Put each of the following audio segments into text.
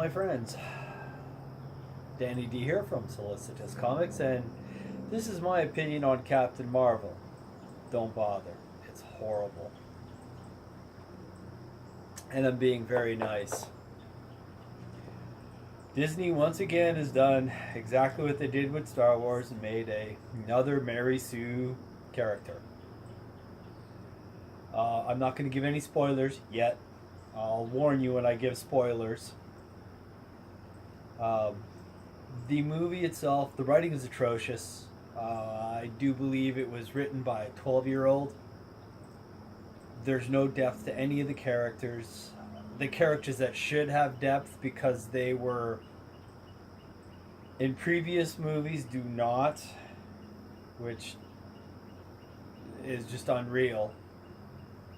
my friends. Danny D here from Solicitous Comics, and this is my opinion on Captain Marvel. Don't bother. It's horrible. And I'm being very nice. Disney once again has done exactly what they did with Star Wars and made another Mary Sue character. I'm not going to give any spoilers yet. I'll warn you when I give spoilers. The movie itself, the writing is atrocious. I do believe it was written by a 12-year-old. There's no depth to any of the characters. The characters that should have depth because they were in previous movies do not, which is just unreal.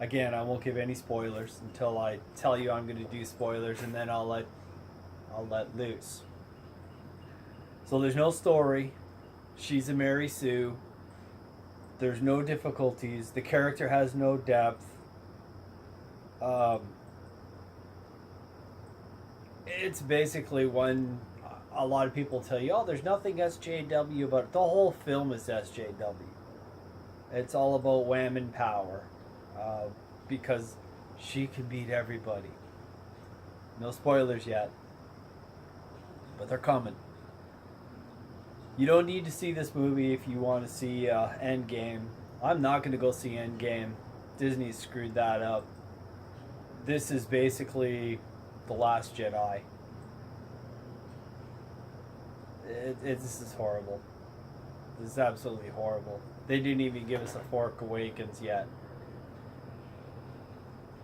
Again, I won't give any spoilers until I tell you I'm going to do spoilers, and then I'll let loose. So there's no story. She's a Mary Sue. There's no difficulties. The character has no depth. It's basically when a lot of people tell you, oh, there's nothing SJW about it. The whole film is SJW. It's all about wham and power. Because she can beat everybody. No spoilers yet. But they're coming. You don't need to see this movie if you want to see Endgame. I'm not going to go see Endgame. Disney screwed that up. This is basically The Last Jedi. This is horrible. This is absolutely horrible. They didn't even give us a Force Awakens yet.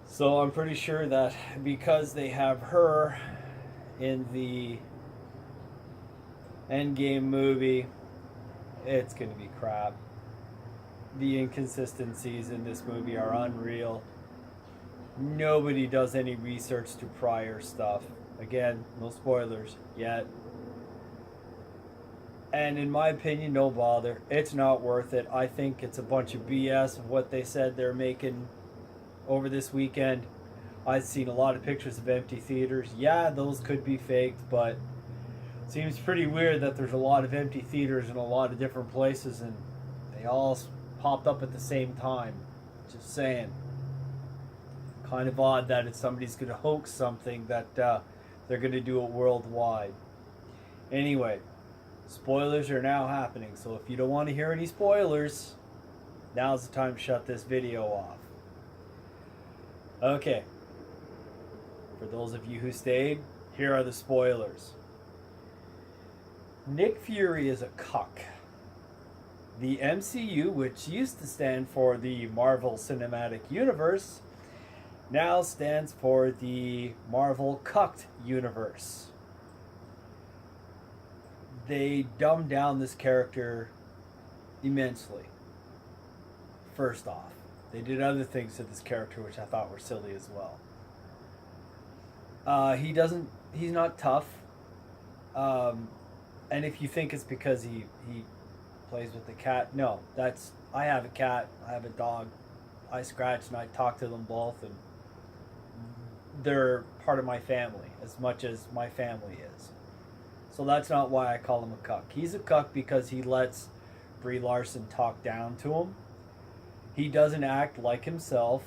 So I'm pretty sure that because they have her in the Endgame movie, it's going to be crap. The inconsistencies in this movie are unreal. Nobody does any research to prior stuff. Again, no spoilers yet. And in my opinion, no bother. It's not worth it. I think it's a bunch of BS of what they said they're making over this weekend. I've seen a lot of pictures of empty theaters. Yeah, those could be faked, but it seems pretty weird that there's a lot of empty theaters in a lot of different places and they all popped up at the same time. Just saying. Kind of odd that if somebody's going to hoax something that they're going to do it worldwide. Anyway, spoilers are now happening, so if you don't want to hear any spoilers, now's the time to shut this video off. Okay, for those of you who stayed, here are the spoilers. Nick Fury is a cuck. The MCU, which used to stand for the Marvel Cinematic Universe, now stands for the Marvel Cucked Universe. They dumbed down this character immensely. First off, they did other things to this character which I thought were silly as well. He's not tough. And if you think it's because he plays with the cat, no, I have a cat, I have a dog, I scratch and I talk to them both, and they're part of my family as much as my family is. So that's not why I call him a cuck. He's a cuck because he lets Brie Larson talk down to him. He doesn't act like himself,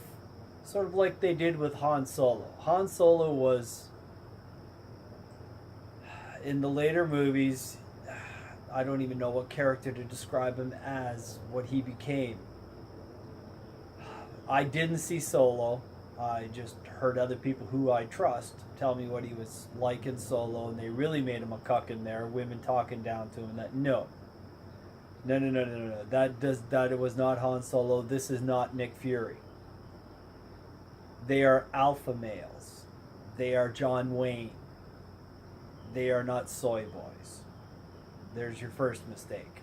sort of like they did with Han Solo. Han Solo was, in the later movies, I don't even know what character to describe him as, what he became. I didn't see Solo. I just heard other people who I trust tell me what he was like in Solo, and they really made him a cuck in there, women talking down to him. No. That was not Han Solo. This is not Nick Fury. They are alpha males. They are John Wayne. They are not soy boys. There's your first mistake.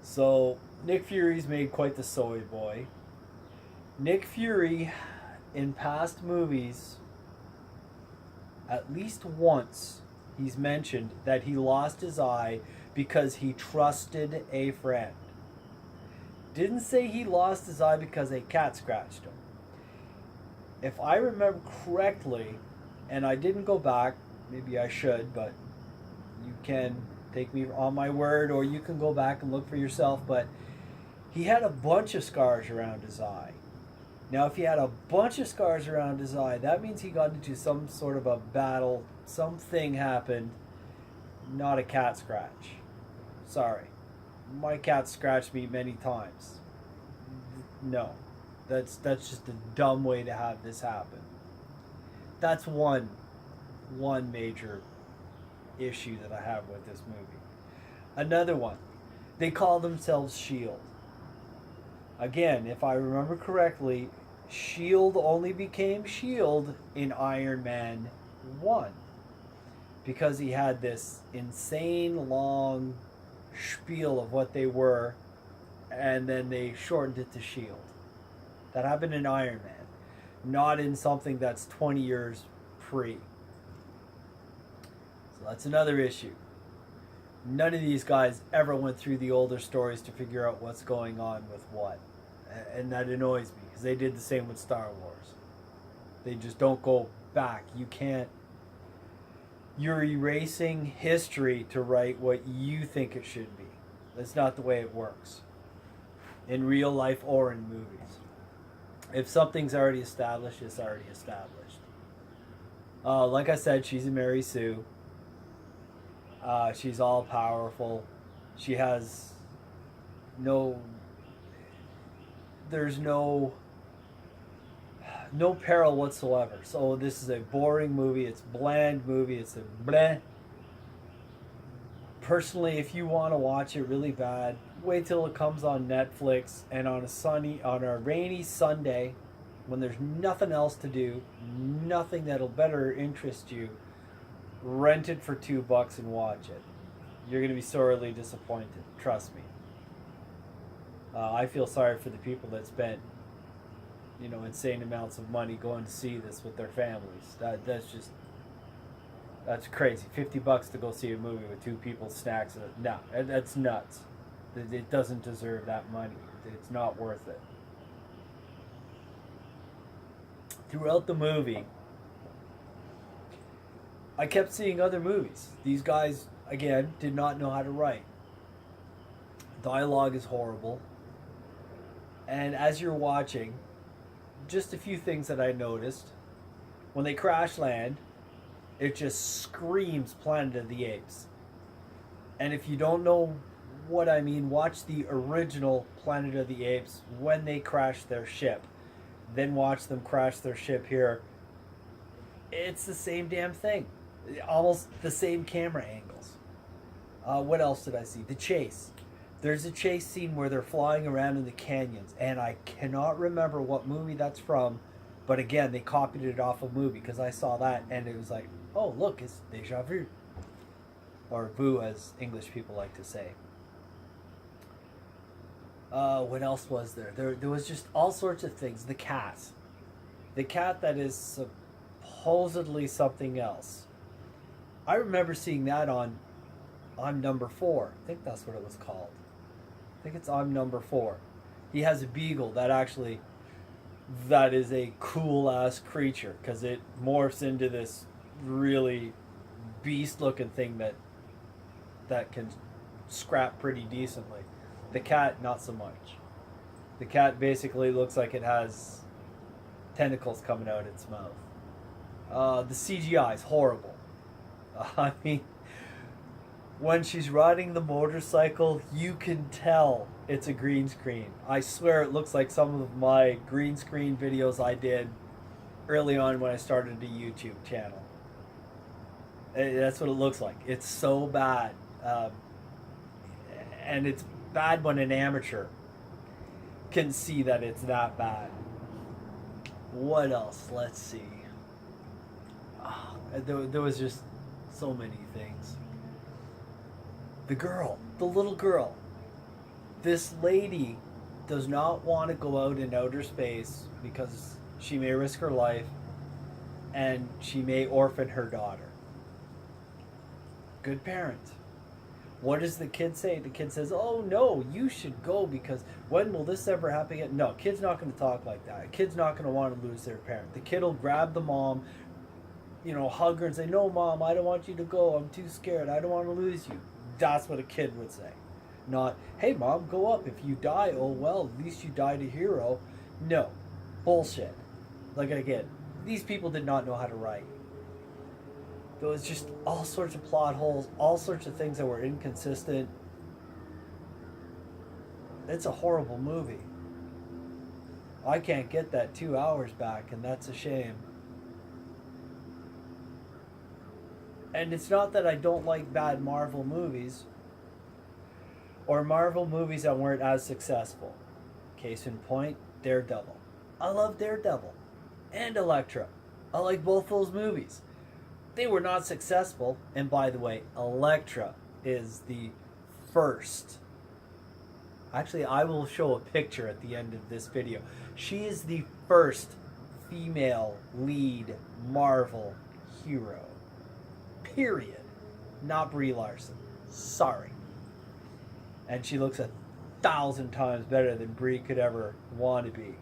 So, Nick Fury's made quite the soy boy. Nick Fury, in past movies, at least once, he's mentioned that he lost his eye because he trusted a friend. Didn't say he lost his eye because a cat scratched him. If I remember correctly, And I didn't go back. Maybe I should, but you can take me on my word, or you can go back and look for yourself. But he had a bunch of scars around his eye. Now, if he had a bunch of scars around his eye, that means he got into some sort of a battle. Something happened. Not a cat scratch. Sorry. My cat scratched me many times. No. That's just a dumb way to have this happen. That's one major issue that I have with this movie. Another one. They call themselves S.H.I.E.L.D. Again, if I remember correctly, S.H.I.E.L.D. only became S.H.I.E.L.D. in Iron Man 1. Because he had this insane long spiel of what they were, and then they shortened it to S.H.I.E.L.D. That happened in Iron Man, not in something that's 20 years pre. So that's another issue. None of these guys ever went through the older stories to figure out what's going on with what. And that annoys me, because they did the same with Star Wars. They just don't go back. You can't. You're erasing history to write what you think it should be. That's not the way it works. In real life or in movies. If something's already established, it's already established. Like I said, she's a Mary Sue. She's all powerful. She has no... There's no peril whatsoever. So this is a boring movie. It's a bland movie. It's a bleh. Personally, if you want to watch it really bad, wait till it comes on Netflix, and on a rainy Sunday, when there's nothing else to do, nothing that'll better interest you, rent it for $2 and watch it. You're going to be sorely disappointed. Trust me. I feel sorry for the people that spent, insane amounts of money going to see this with their families. That's crazy. $50 to go see a movie with two people, snacks. No, that's nuts. It doesn't deserve that money. It's not worth it. Throughout the movie, I kept seeing other movies. These guys, again, did not know how to write. Dialogue is horrible. And as you're watching, just a few things that I noticed. When they crash land, it just screams Planet of the Apes. And if you don't know what I mean, watch the original Planet of the Apes when they crash their ship. Then watch them crash their ship here. It's the same damn thing. Almost the same camera angles. What else did I see? The chase. There's a chase scene where they're flying around in the canyons, and I cannot remember what movie that's from, but again, they copied it off a movie, because I saw that, and it was like, oh, look, it's deja vu. Or vu, as English people like to say. What else was there? There was just all sorts of things. The cat. The cat that is supposedly something else. I remember seeing that on I'm Number 4. I think that's what it was called. I think it's I'm Number 4. He has a beagle that is a cool ass creature, because it morphs into this really beast looking thing that can scrap pretty decently. The cat, not so much. The cat basically looks like it has tentacles coming out its mouth. The CGI is horrible. I mean, when she's riding the motorcycle, you can tell it's a green screen. I swear it looks like some of my green screen videos I did early on when I started a YouTube channel. That's what it looks like. It's so bad. And it's bad when an amateur can see that it's that bad. What else? Let's see. There was just so many things. The little girl. This lady does not want to go out in outer space because she may risk her life and she may orphan her daughter. Good parent. What does the kid say? The kid says, oh no, you should go, because when will this ever happen again? No, kid's not going to talk like that. A kid's not going to want to lose their parent. The kid will grab the mom, hug her and say, "No, Mom, I don't want you to go. I'm too scared. I don't want to lose you." That's what a kid would say. Not, "Hey, Mom, go up. If you die, oh well, at least you died a hero." No. Bullshit. Like, again, these people did not know how to write. There was just all sorts of plot holes, all sorts of things that were inconsistent. It's a horrible movie. I can't get that 2 hours back, and that's a shame. And it's not that I don't like bad Marvel movies or Marvel movies that weren't as successful. Case in point, Daredevil. I love Daredevil and Elektra. I like both those movies. They were not successful, and by the way, Elektra is the first. Actually, I will show a picture at the end of this video. She is the first female lead Marvel hero. Period. Not Brie Larson. Sorry. And she looks 1,000 times better than Brie could ever want to be.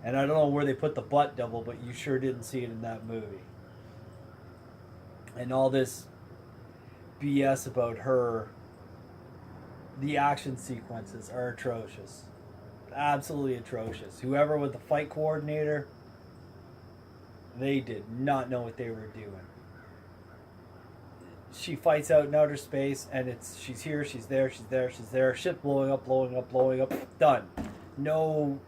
And I don't know where they put the butt double, but you sure didn't see it in that movie. And all this BS about her, the action sequences are atrocious. Absolutely atrocious. Whoever was the fight coordinator, they did not know what they were doing. She fights out in outer space, and she's here, she's there, she's there, she's there. Ship blowing up, blowing up, blowing up. Done. No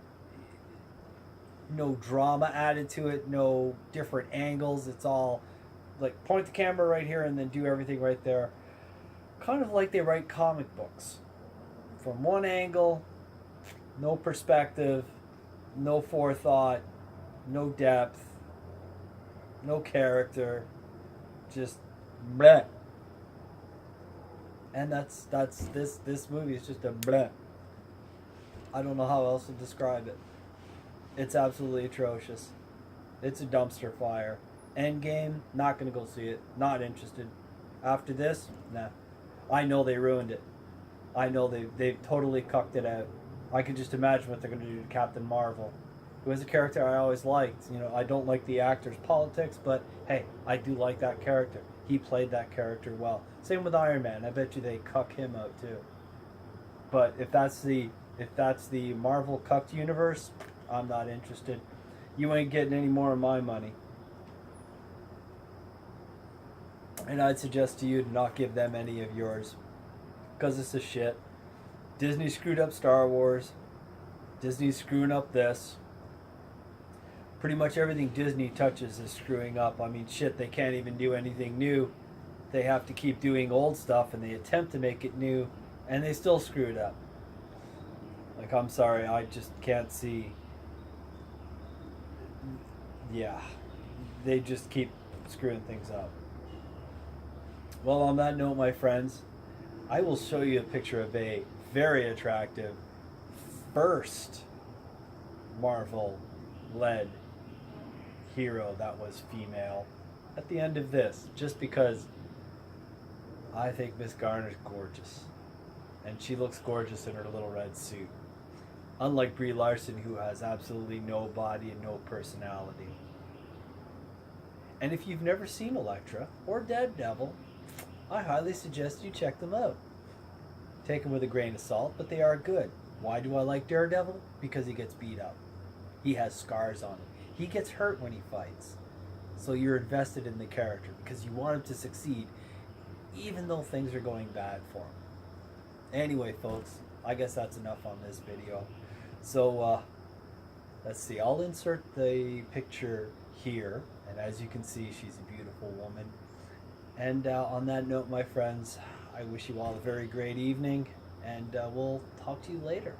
drama added to it. No different angles. It's all like point the camera right here and then do everything right there. Kind of like they write comic books. From one angle, no perspective, no forethought, no depth, no character, just bleh. And that's this movie is just a bleh. I don't know how else to describe it. It's absolutely atrocious. It's a dumpster fire. Endgame, not gonna go see it. Not interested. After this, nah. I know they ruined it. I know they've totally cucked it out. I can just imagine what they're gonna do to Captain Marvel, who is a character I always liked. I don't like the actor's politics, but hey, I do like that character. He played that character well. Same with Iron Man. I bet you they cuck him out too. But if that's the Marvel cucked universe, I'm not interested. You ain't getting any more of my money. And I'd suggest to you to not give them any of yours, because it's a shit. Disney screwed up Star Wars. Disney's screwing up this. Pretty much everything Disney touches is screwing up. I mean, shit, they can't even do anything new. They have to keep doing old stuff, and they attempt to make it new, and they still screw it up. Like, I'm sorry, I just can't see. Yeah, they just keep screwing things up. Well, on that note, my friends, I will show you a picture of a very attractive first Marvel-led hero that was female at the end of this, just because I think Miss Garner's gorgeous, and she looks gorgeous in her little red suit, unlike Brie Larson, who has absolutely no body and no personality. And if you've never seen Elektra or Daredevil, I highly suggest you check them out. Take them with a grain of salt, but they are good. Why do I like Daredevil? Because he gets beat up. He has scars on him. He gets hurt when he fights. So you're invested in the character because you want him to succeed even though things are going bad for him. Anyway, folks, I guess that's enough on this video. So, let's see. I'll insert the picture here. And as you can see, she's a beautiful woman. And on that note, my friends, I wish you all a very great evening. And we'll talk to you later.